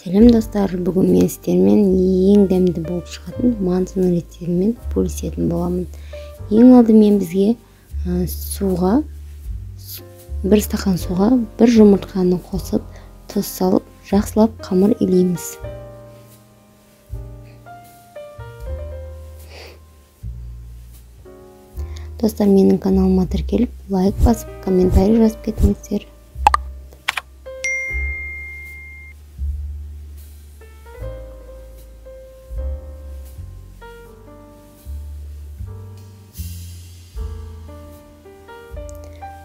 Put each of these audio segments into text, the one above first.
Сәлем достар, бүгін мен сіздермен ең дәмді болып шығатын мантының рецептімен бөлісетін боламын. Ең алдымен бізге суға, бір стақан суға бір жұмыртқаны қосып, тұз салып, жақсылап қамыр илейміз. Достар, менің каналыма тіркеліп, лайк басып, комментарий жазып кетіңіздер.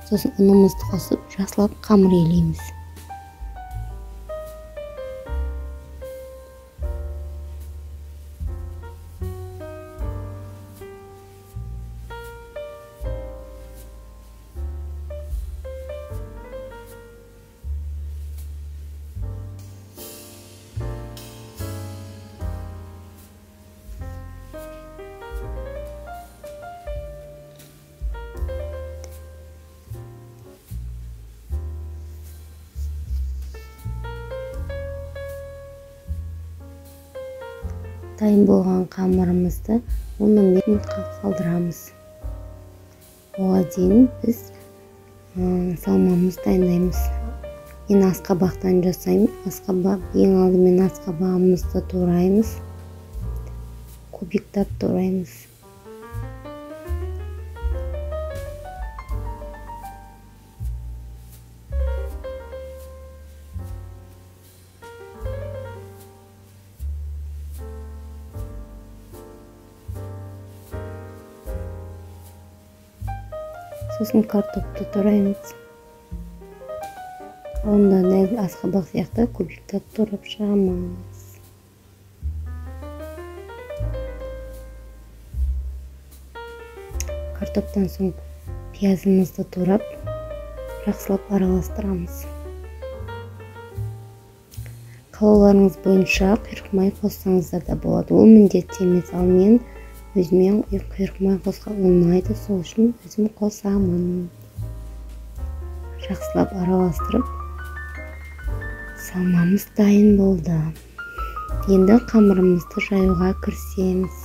Сосын ұнымызды қосып, жақсылап қамыр илейміз. Дайын болған қамырымызды 10-15 минутқа қалдырамыз. Оған дейін біз салмамызды дайындаймыз. Мен асқабақтан жасаймын. Ең алдымен асқабағымызды тураймыз. Кубиктап тураймыз. Сосын картопты тураймыз. Онда дәл асқабақ сияқты кубиктап турап шығамыз. Картоптан соң пиязымызды турап, жақсылап араластырамыз. Қалауларыңыз бойынша құйрық май қоссаңыздар да болады. Ол міндетті емес, ал мен өзіме құйрық май қосқа ұнайды, сол үшін өзім қосамын. Жақсылап араластырып, салмамыз дайын болды. Енді қамырымызды жаюға кірісеміз.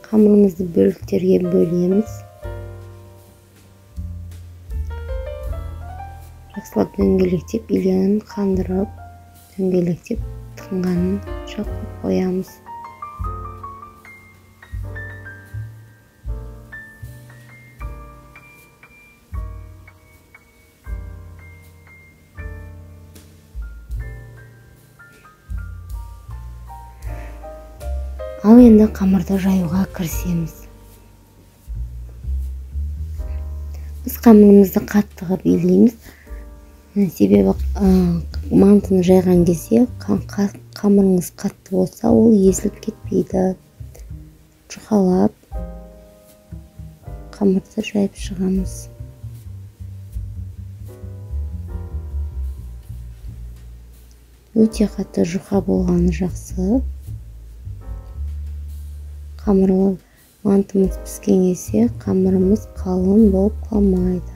Қамырымызды бөліктерге бөлеміз. Жақсылап дөңгелектеп, илеуін қандырып, дөңгелектеп, тыңғанын жақып қоямыз. Ал енді қамырды жаюға кірісеміз. Біз қамырымызды қатты қылып илейміз. Себебі мантыны жайған кезде қамырыңыз қатты болса, ол езіліп кетпейді. Жұқалап қамырды жайып шығамыз. Өте қатты жұқа болғаны жақсы. Қамырлы мантымыз піскен кезде қамырымыз қалың болып қалмайды.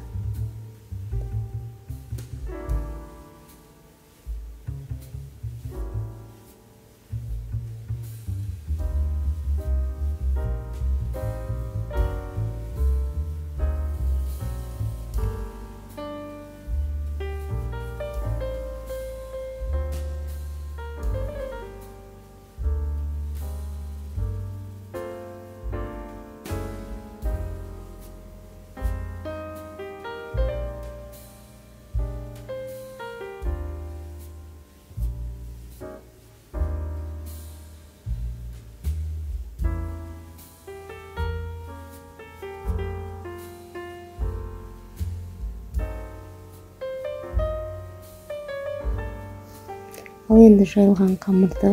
Ал енді жайылған қамырды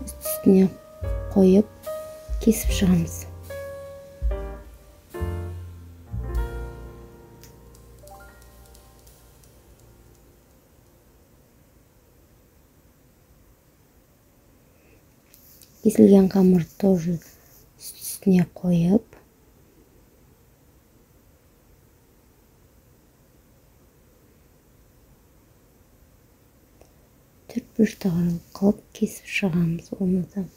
үстіне қойып, кесіп шығамыз. Кесілген қамыр тоже үстіне қойып, төрт бұрыштағы қылып кесіп шығамыз оны да.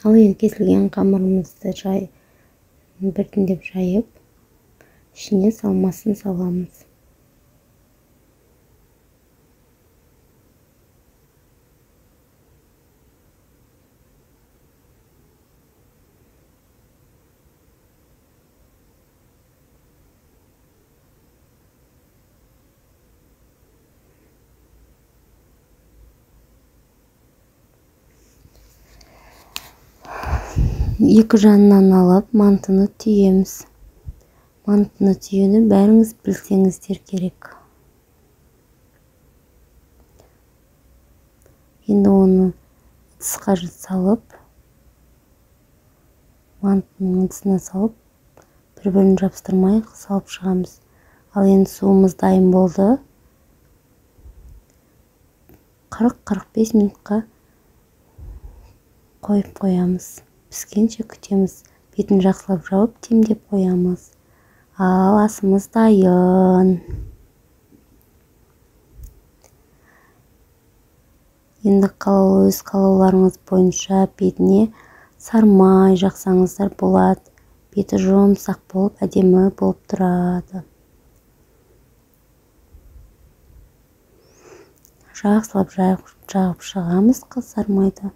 Ал енді кесілген қамырымызды біртіндеп жайып, ішіне салмасын саламыз. Екі жанынан алып, мантыны түйеміз. Мантыны түйені бәріңіз білсеңіздер керек. Енді оны ыдысқа салып, мантының ыдысына салып, бір-бірін жабыстырмай салып шығамыз. Ал енді суымыз дайын болды. 40-45 минутқа қойып қоямыз. Піскенше күтеміз. Бетін жақсылап жауып, демдеп қоямыз. Ал асымыз дайын. Енді өз қалауларыңыз бойынша бетіне сармай жақсаңыздар болады. Беті жұмсақ болып, әдемі болып тұрады. Жақсылап жағып шығамыз сармайды.